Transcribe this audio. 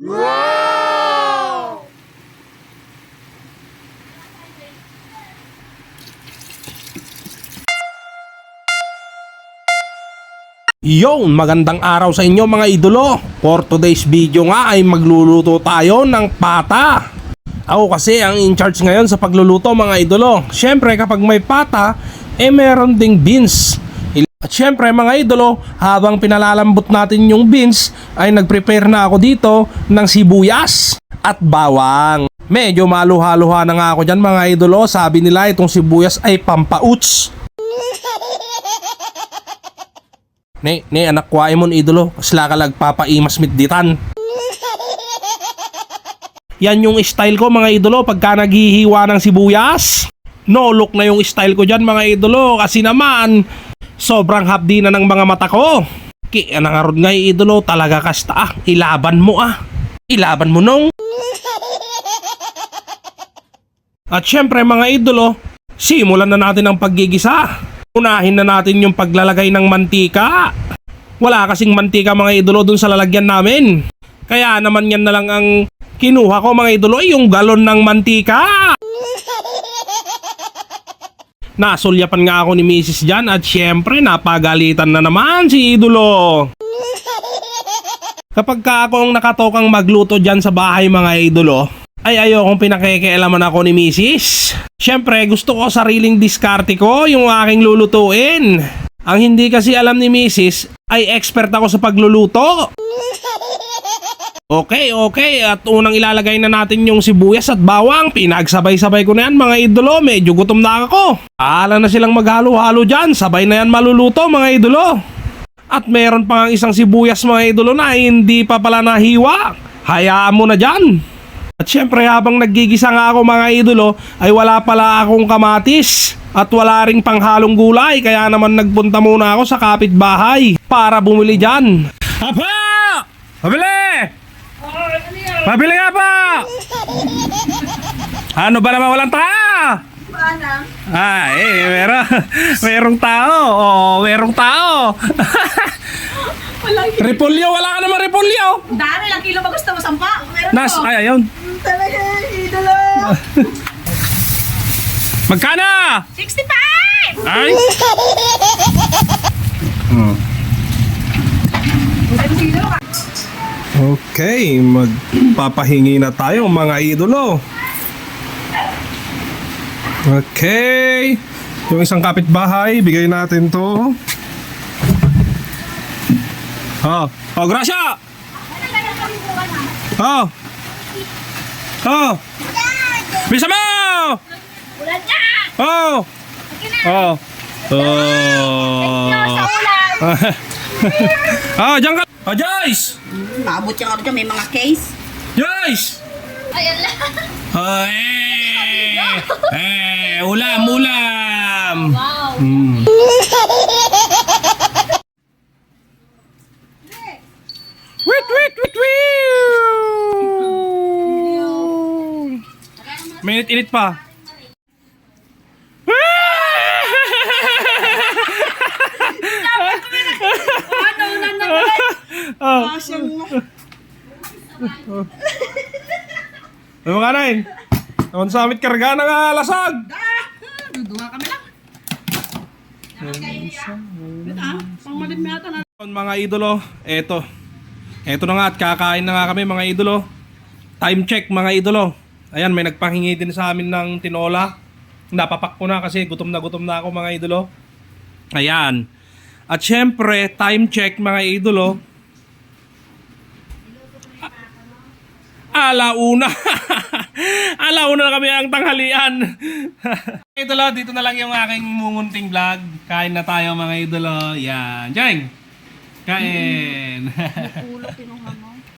Wow! Yon, magandang araw sa inyo mga idolo. For today's video nga ay magluluto tayo ng pata. Ako kasi ang in charge ngayon sa pagluluto mga idolo. Syempre kapag may pata, meron ding beans. At syempre mga idolo, habang pinalalambot natin yung beans, ay nagprepare na ako dito ng sibuyas at bawang. Medyo maluha-luha na nga ako dyan mga idolo. Sabi nila itong sibuyas ay pampauts. Ne anak ko ay mon idolo, sila ka lagpapaimas mitditan. Yan yung style ko mga idolo pagka naghihiwa ng sibuyas. No look na yung style ko dyan mga idolo kasi naman sobrang hapdi na ng mga mata ko. Kaya nangarod nga idolo talaga kasta ilaban mo Ilaban mo nung. At syempre mga idolo, simulan na natin ang paggigisa. Unahin na natin yung paglalagay ng mantika. Wala kasing mantika mga idolo dun sa lalagyan namin. Kaya naman yan na lang ang kinuha ko mga idolo, yung galon ng mantika. Nasulyapan nga ako ni Mrs. dyan at syempre napagalitan na naman si idolo. Kapag ka ako ang nakatokang magluto dyan sa bahay mga idolo, ay ayokong pinakikialaman ako ni Mrs. Syempre gusto ko sariling diskarte ko yung aking lulutuin. Ang hindi kasi alam ni Mrs. ay expert ako sa pagluluto. Okay, at unang ilalagay na natin yung sibuyas at bawang. Pinagsabay-sabay ko na yan mga idolo, medyo gutom na ako. Ala na silang maghalo-halo dyan, sabay na yan maluluto mga idolo. At meron pa nga isang sibuyas mga idolo na hindi pa pala nahiwa. Hayaan mo na dyan. At syempre habang naggigisa nga ako mga idolo ay wala pala akong kamatis at wala ring panghalong gulay, kaya naman nagpunta muna ako sa kapitbahay para bumili dyan. Apa! Pabili! Pabili nga pa! Ano ba naman walang tao? Merong tao. Merong tao. Repolyo, wala ka naman repolyo. Dami lang kilo ba gusto mo? Sampa? Meron ko. Ay, ayun. Talaga, idolo. Magkano? 65! Ay. Okay, magpapahingi na tayo mga idolo. Okay. Yung isang kapitbahay, bigay natin to. Gracia! Bisa mo! Ulan na! Diyan ka! Joyce! Maabot yung ano dyan, may mga case. Joyce! Ayan lang. Ulam! Wow. Wait! Mainit-init pa. Ano ka na eh? Naman sa amit karga ng lasag. Duduha kami lang. Pangmalim na ito na. Mga idolo, eto na nga at kakain na nga kami mga idolo. Time check mga idolo. Ayan, may nagpahingi din sa amin ng tinola. Napapak ko na kasi gutom na ako mga idolo. Ayan. At syempre, time check mga idolo. Alauna. Alauna na kami ang tanghalian. Idolo, dito na lang yung aking mungunting vlog. Kain na tayo mga idolo. Yan. Jeng! Kain! Ulo, pinuha.